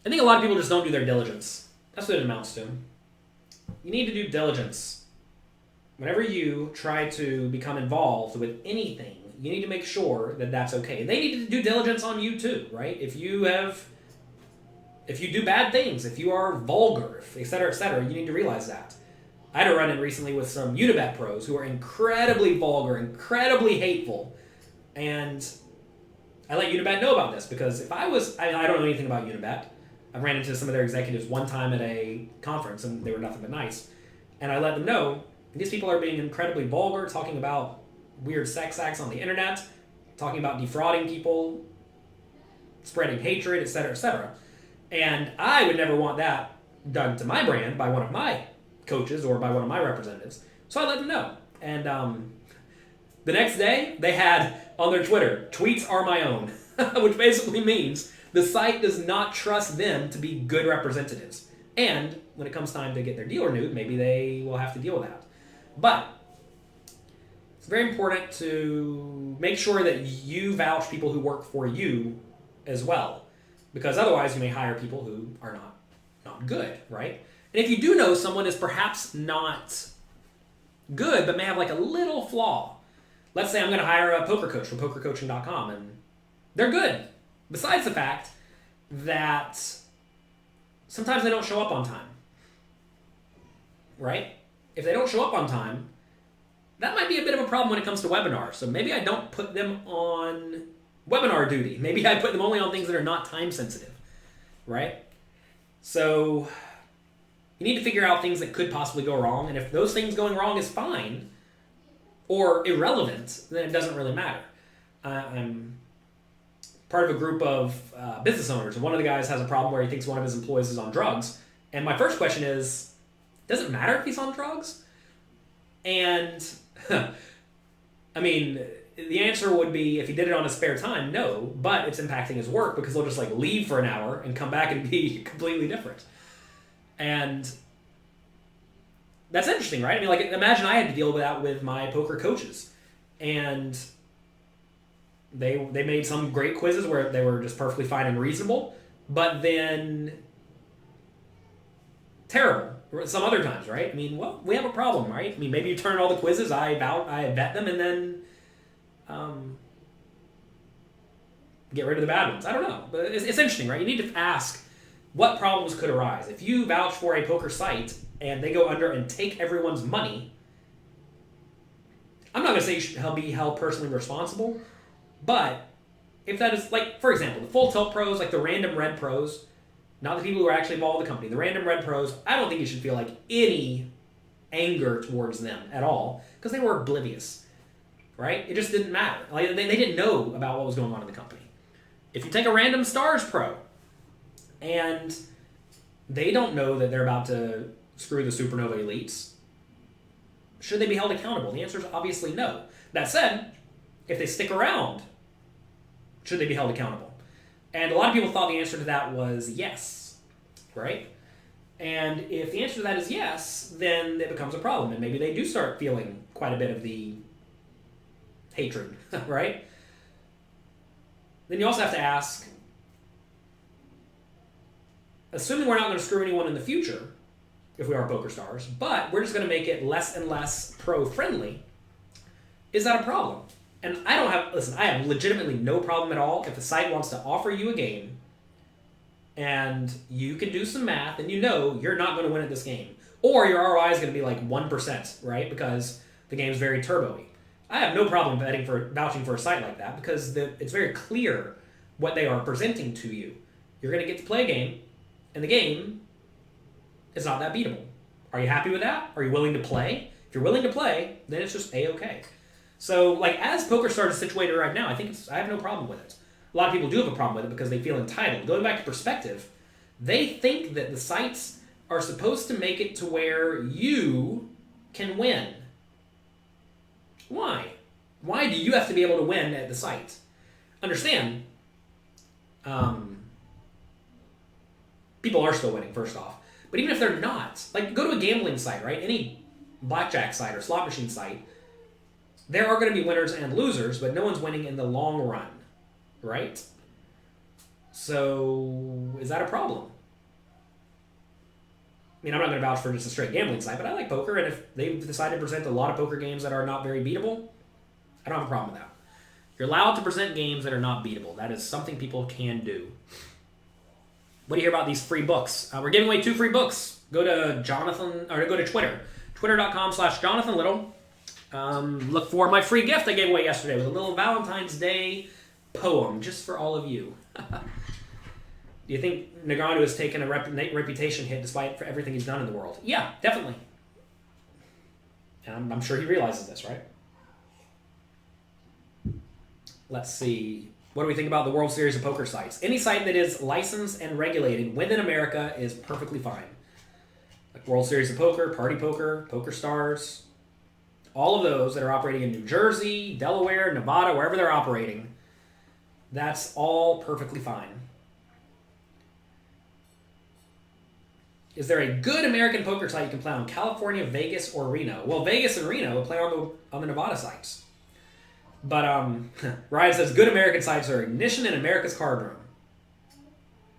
S1: I think a lot of people just don't do their diligence. That's what it amounts to. You need to do diligence. Whenever you try to become involved with anything, you need to make sure that that's okay. They need to do diligence on you too, right? If you do bad things, if you are vulgar, et cetera, you need to realize that. I had a run-in recently with some Unibet pros who are incredibly vulgar, incredibly hateful, and I let Unibet know about this because if I don't know anything about Unibet. I ran into some of their executives one time at a conference, and they were nothing but nice, and I let them know these people are being incredibly vulgar, talking about weird sex acts on the internet, talking about defrauding people, spreading hatred, et cetera, and I would never want that done to my brand by one of my coaches or by one of my representatives. So I let them know. And the next day, they had on their Twitter, tweets are my own, which basically means the site does not trust them to be good representatives. And when it comes time to get their deal renewed, maybe they will have to deal with that. But it's very important to make sure that you vouch people who work for you as well. Because otherwise you may hire people who are not good, right? And if you do know someone is perhaps not good, but may have a little flaw. Let's say I'm going to hire a poker coach from pokercoaching.com, and they're good. Besides the fact that sometimes they don't show up on time, right? If they don't show up on time, that might be a bit of a problem when it comes to webinars. So maybe I don't put them on webinar duty. Maybe I put them only on things that are not time sensitive, right? So you need to figure out things that could possibly go wrong. And if those things going wrong is fine or irrelevant, then it doesn't really matter. I'm part of a group of business owners, and one of the guys has a problem where he thinks one of his employees is on drugs. And my first question is, does it matter if he's on drugs? And the answer would be, if he did it on his spare time, no, but it's impacting his work because he'll just leave for an hour and come back and be completely different. And that's interesting, right? Imagine I had to deal with that with my poker coaches. And they made some great quizzes where they were just perfectly fine and reasonable, but then terrible some other times, right? I mean, well, we have a problem, right? I mean, maybe you turn all the quizzes, I vet them, and then get rid of the bad ones. I don't know, but it's interesting, right? You need to ask what problems could arise if you vouch for a poker site and they go under and take everyone's money. I'm not going to say you should be held personally responsible, but if that is, like, for example, the full tilt pros, like the random red pros, not the people who are actually involved with the company, the random red pros, I don't think you should feel like any anger towards them at all because they were oblivious, right? It just didn't matter. Like they didn't know about what was going on in the company. If you take a random stars pro and they don't know that they're about to screw the supernova elites, should they be held accountable? The answer is obviously no. That said, if they stick around, should they be held accountable? And a lot of people thought the answer to that was yes, right? And if the answer to that is yes, then it becomes a problem, and maybe they do start feeling quite a bit of the hatred, right? Then you also have to ask, assuming we're not going to screw anyone in the future, if we are poker stars, but we're just going to make it less and less pro-friendly, is that a problem? And I have legitimately no problem at all if the site wants to offer you a game and you can do some math and you know you're not going to win at this game. Or your ROI is going to be like 1%, right? Because the game is very turbo-y. I have no problem vouching for a site like that because it's very clear what they are presenting to you. You're going to get to play a game, and the game is not that beatable. Are you happy with that? Are you willing to play? If you're willing to play, then it's just A-okay. So, like, as PokerStars is situated right now, I have no problem with it. A lot of people do have a problem with it because they feel entitled. Going back to perspective, they think that the sites are supposed to make it to where you can win. Why? Why do you have to be able to win at the site? Understand, people are still winning, first off. But even if they're not, like, go to a gambling site, right? Any blackjack site or slot machine site, there are going to be winners and losers, but no one's winning in the long run, right? So, is that a problem? I mean, I'm not going to vouch for just a straight gambling site, but I like poker, and if they've decided to present a lot of poker games that are not very beatable, I don't have a problem with that. You're allowed to present games that are not beatable. That is something people can do. What do you hear about these free books? We're giving away 2 free books. Go to go to Twitter, twitter.com/Jonathan Little. Look for my free gift I gave away yesterday with a little Valentine's Day poem just for all of you. Do you think Negreanu has taken a reputation hit despite everything he's done in the world? Yeah, definitely. And I'm sure he realizes this, right? Let's see. What do we think about the World Series of Poker sites? Any site that is licensed and regulated within America is perfectly fine. Like World Series of Poker, Party Poker, Poker Stars, all of those that are operating in New Jersey, Delaware, Nevada, wherever they're operating, that's all perfectly fine. Is there a good American poker site you can play on California, Vegas, or Reno? Well, Vegas and Reno play on the Nevada sites. But Ryan says good American sites are Ignition and America's Card Room.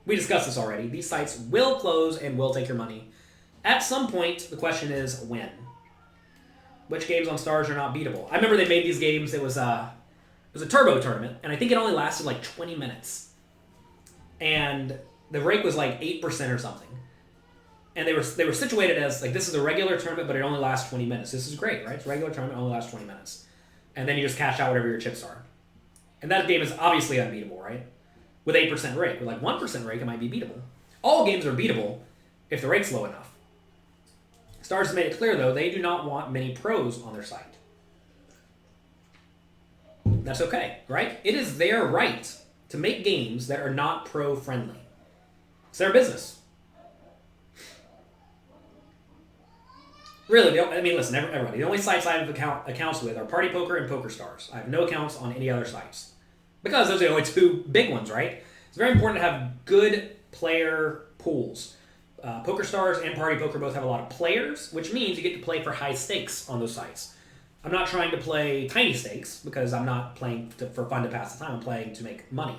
S1: We discussed this already. These sites will close and will take your money. At some point, the question is when. Which games on Stars are not beatable? I remember they made these games. It was a turbo tournament, and I think it only lasted like 20 minutes. And the rake was like 8% or something. And they were situated as like, this is a regular tournament, but it only lasts 20 minutes. This is great, right? It's a regular tournament, only lasts 20 minutes. And then you just cash out whatever your chips are. And that game is obviously unbeatable, right? With 8% rake. With like 1% rake, it might be beatable. All games are beatable if the rake's low enough. Stars has made it clear, though, they do not want many pros on their site. That's okay, right? It is their right to make games that are not pro-friendly. It's their business. Really, I mean, listen, everybody. The only sites I have accounts with are Party Poker and Poker Stars. I have no accounts on any other sites. Because those are the only 2 big ones, right? It's very important to have good player pools. Poker Stars and Party Poker both have a lot of players, which means you get to play for high stakes on those sites. I'm not trying to play tiny stakes because I'm not playing for fun to pass the time. I'm playing to make money.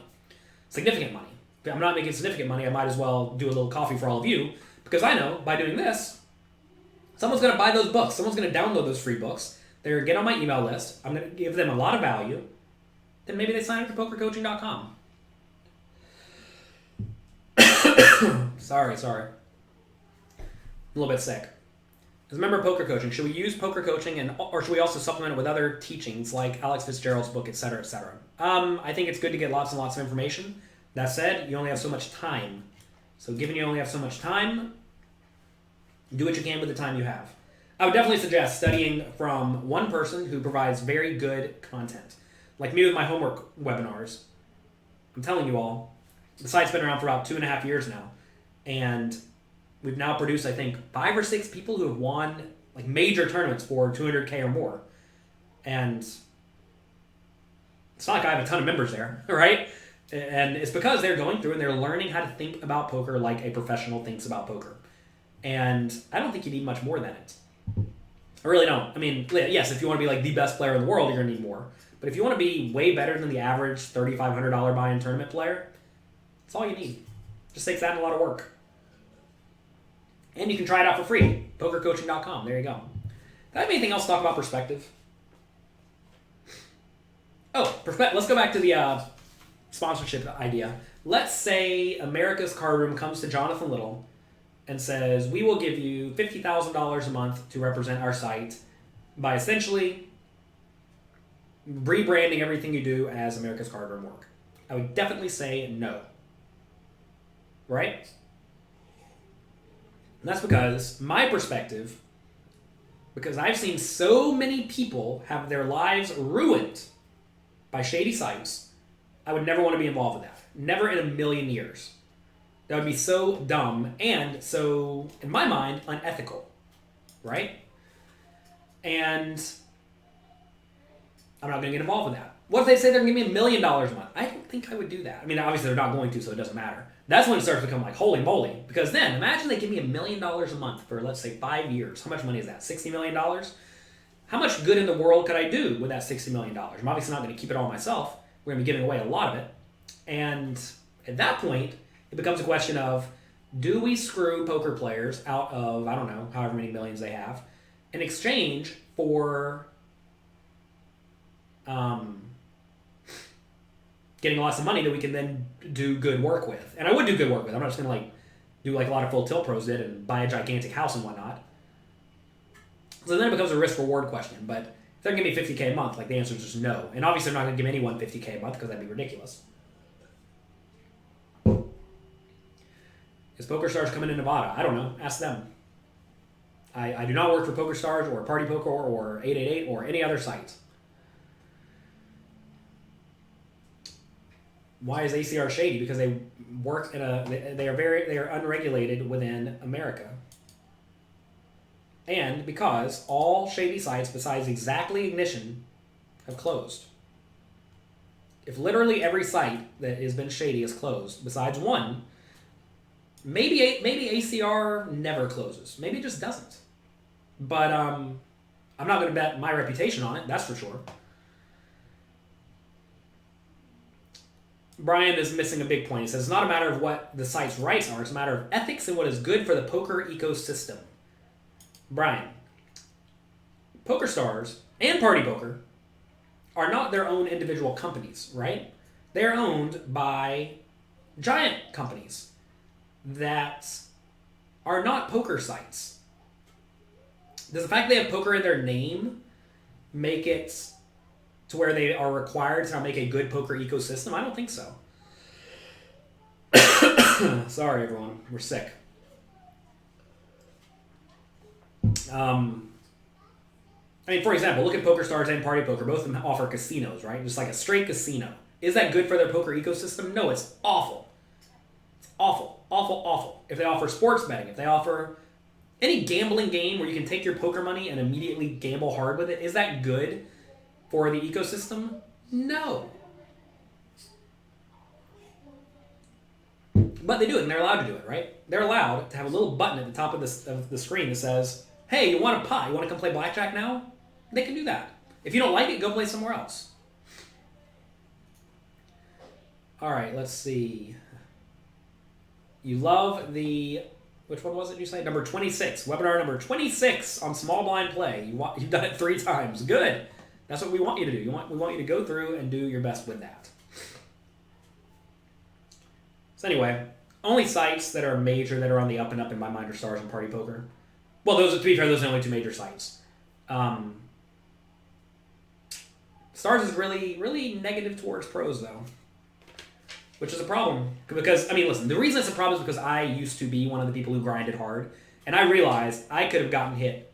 S1: Significant money. If I'm not making significant money, I might as well do a little coffee for all of you because I know by doing this, Someone's going to buy those books. Someone's going to download those free books. They're going to get on my email list. I'm going to give them a lot of value. Then maybe they sign up for pokercoaching.com. Sorry. A little bit sick. As a member of poker coaching, should we use poker coaching or should we also supplement it with other teachings like Alex Fitzgerald's book, etc., etc.? I think it's good to get lots and lots of information. That said, you only have so much time. So given you only have so much time, do what you can with the time you have. I would definitely suggest studying from one person who provides very good content. Like me with my homework webinars. I'm telling you all, the site's been around for about 2.5 years now. And we've now produced, I think, 5 or 6 people who have won like major tournaments for 200K or more. And it's not like I have a ton of members there, right? And it's because they're going through and they're learning how to think about poker like a professional thinks about poker. And I don't think you need much more than it. I really don't. I mean, yes, if you want to be like the best player in the world, you're going to need more. But if you want to be way better than the average $3,500 buy-in tournament player, that's all you need. Just takes that and a lot of work. And you can try it out for free. Pokercoaching.com. There you go. Do I have anything else to talk about perspective? Oh, let's go back to the sponsorship idea. Let's say America's Card Room comes to Jonathan Little and says, we will give you $50,000 a month to represent our site by essentially rebranding everything you do as America's Card Room Work. I would definitely say no. Right? And that's because my perspective, because I've seen so many people have their lives ruined by shady sites, I would never want to be involved with that. Never in a million years. That would be so dumb and so, in my mind, unethical. Right? And I'm not going to get involved with that. What if they say they're going to give me $1 million a month? I don't think I would do that. I mean, obviously they're not going to, so it doesn't matter. That's when it starts to become like, holy moly. Because then, imagine they give me $1 million a month for, let's say, 5 years. How much money is that? $60 million? How much good in the world could I do with that $60 million? I'm obviously not going to keep it all myself. We're going to be giving away a lot of it. And at that point, it becomes a question of, do we screw poker players out of, I don't know, however many millions they have, in exchange for getting lots of money that we can then do good work with? And I would do good work with. I'm not just going to do like a lot of full tilt pros did and buy a gigantic house and whatnot. So then it becomes a risk-reward question. But if they're going to give me $50K a month, the answer is just no. And obviously they're not going to give anyone $50K a month because that'd be ridiculous. Is PokerStars coming to Nevada? I don't know. Ask them. I do not work for PokerStars or Party Poker or 888 or any other site. Why is ACR shady? Because they work in they are unregulated within America. And because all shady sites besides Exactly Ignition have closed. If literally every site that has been shady is closed, besides one, maybe ACR never closes. Maybe it just doesn't. But I'm not going to bet my reputation on it, that's for sure. Brian is missing a big point. He says, it's not a matter of what the site's rights are, it's a matter of ethics and what is good for the poker ecosystem. Brian, PokerStars and Party Poker are not their own individual companies, right? They're owned by giant companies that are not poker sites. Does the fact they have poker in their name make it to where they are required to now make a good poker ecosystem? I don't think so. Sorry, everyone. We're sick. For example, look at PokerStars and Party Poker. Both of them offer casinos, right? Just like a straight casino. Is that good for their poker ecosystem? No, it's awful. It's awful. Awful, awful. If they offer sports betting, if they offer any gambling game where you can take your poker money and immediately gamble hard with it, is that good for the ecosystem? No. But they do it, and they're allowed to do it, right? They're allowed to have a little button at the top of the screen that says, hey, you want a pot? You want to come play blackjack now? They can do that. If you don't like it, go play somewhere else. All right, let's see. You love the Which one was it you say? Number 26. Webinar number 26 on small blind play. You've done it 3 times. Good. That's what we want you to do. We want you to go through and do your best with that. So anyway, only sites that are major that are on the up and up in my mind are Stars and Party Poker. Well, to be fair, those are the only 2 major sites. Stars is really, really negative towards pros, though. Which is a problem. Because, I mean, listen, the reason it's a problem is because I used to be one of the people who grinded hard. And I realized I could have gotten hit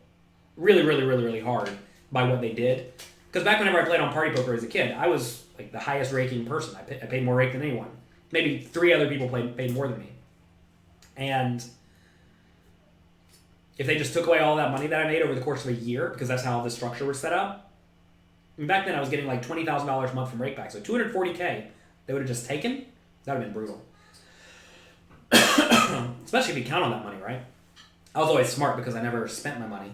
S1: really, really, really, really hard by what they did. Because back whenever I played on Party Poker as a kid, I was like the highest raking person. I paid more rake than anyone. Maybe 3 other people paid more than me. And if they just took away all that money that I made over the course of a year, because that's how the structure was set up, and back then I was getting like $20,000 a month from rakeback. So $240K they would have just taken. That would have been brutal. Especially if you count on that money, right? I was always smart because I never spent my money.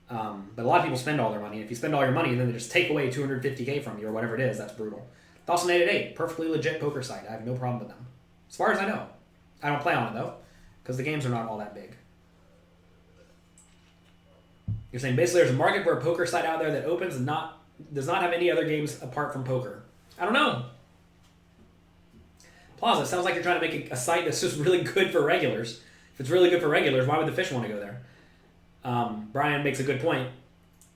S1: But a lot of people spend all their money. If you spend all your money and then they just take away $250K from you or whatever it is, that's brutal. Dawson 888, perfectly legit poker site. I have no problem with them. As far as I know. I don't play on it though, because the games are not all that big. You're saying basically there's a market for a poker site out there that opens and does not have any other games apart from poker. I don't know. Plaza, sounds like you're trying to make a site that's just really good for regulars. If it's really good for regulars, why would the fish want to go there? Brian makes a good point.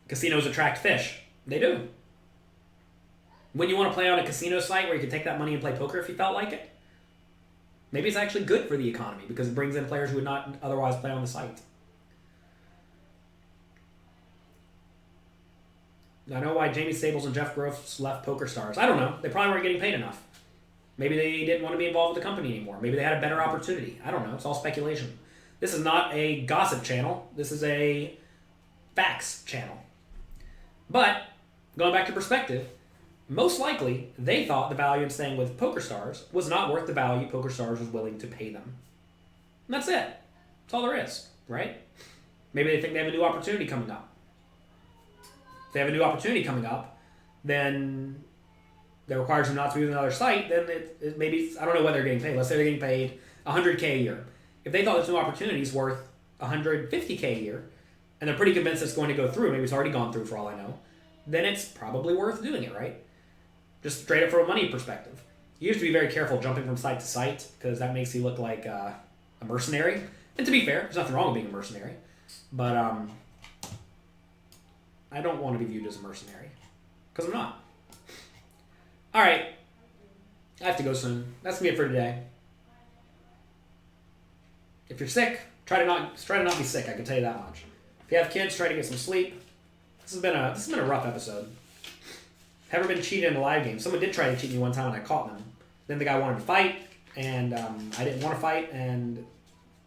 S1: Casinos attract fish. They do. When you want to play on a casino site where you can take that money and play poker if you felt like it, maybe it's actually good for the economy because it brings in players who would not otherwise play on the site. I know why Jamie Stables and Jeff Gross left Poker Stars. I don't know. They probably weren't getting paid enough. Maybe they didn't want to be involved with the company anymore. Maybe they had a better opportunity. I don't know. It's all speculation. This is not a gossip channel. This is a facts channel. But, going back to perspective, most likely they thought the value in staying with Poker Stars was not worth the value Poker Stars was willing to pay them. And that's it. That's all there is, right? Maybe they think they have a new opportunity coming up. If they have a new opportunity coming up, then that requires them not to be with another site, then it maybe, I don't know what they're getting paid. Let's say they're getting paid $100K a year. If they thought this new opportunity is worth $150K a year, and they're pretty convinced it's going to go through, maybe it's already gone through for all I know, then it's probably worth doing it, right? Just straight up from a money perspective. You have to be very careful jumping from site to site, because that makes you look like a mercenary. And to be fair, there's nothing wrong with being a mercenary. But I don't want to be viewed as a mercenary, because I'm not. All right, I have to go soon. That's gonna be it for today. If you're sick, try to not be sick. I can tell you that much. If you have kids, try to get some sleep. This has been a rough episode. Ever been cheated in a live game? Someone did try to cheat me one time, and I caught them. Then the guy wanted to fight, and I didn't want to fight, and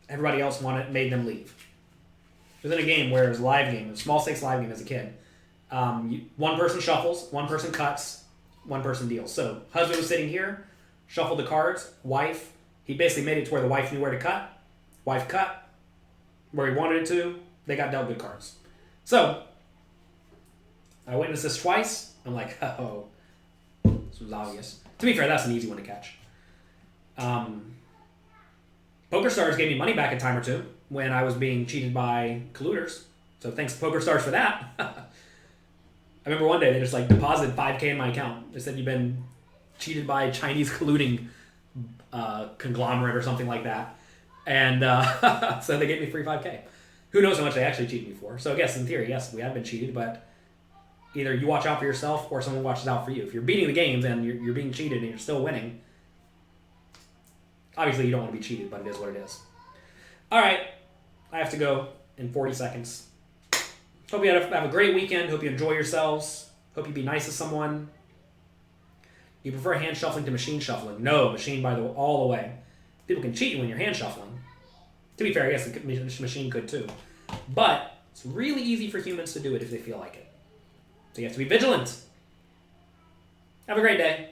S1: everybody else made them leave. It was in a game where it was a live game, a small stakes live game as a kid. One person shuffles, one person cuts, one person deals. So husband was sitting here, shuffled the cards. Wife, he basically made it to where the wife knew where to cut. Wife cut where he wanted it to. They got dealt good cards. So I witnessed this twice. I'm like, oh, this was obvious. To be fair, that's an easy one to catch. Poker Stars gave me money back a time or two when I was being cheated by colluders. So thanks to Poker Stars for that. I remember one day they just deposited $5K in my account. They said you've been cheated by a Chinese colluding conglomerate or something like that. And so they gave me free $5K. Who knows how much they actually cheated me for. So I guess in theory, yes, we have been cheated, but either you watch out for yourself or someone watches out for you. If you're beating the games and you're being cheated and you're still winning, obviously you don't want to be cheated, but it is what it is. All right, I have to go in 40 seconds. Hope you have a great weekend. Hope you enjoy yourselves. Hope you be nice to someone. You prefer hand shuffling to machine shuffling? No, machine all the way. People can cheat you when you're hand shuffling. To be fair, I guess the machine could too. But it's really easy for humans to do it if they feel like it. So you have to be vigilant. Have a great day.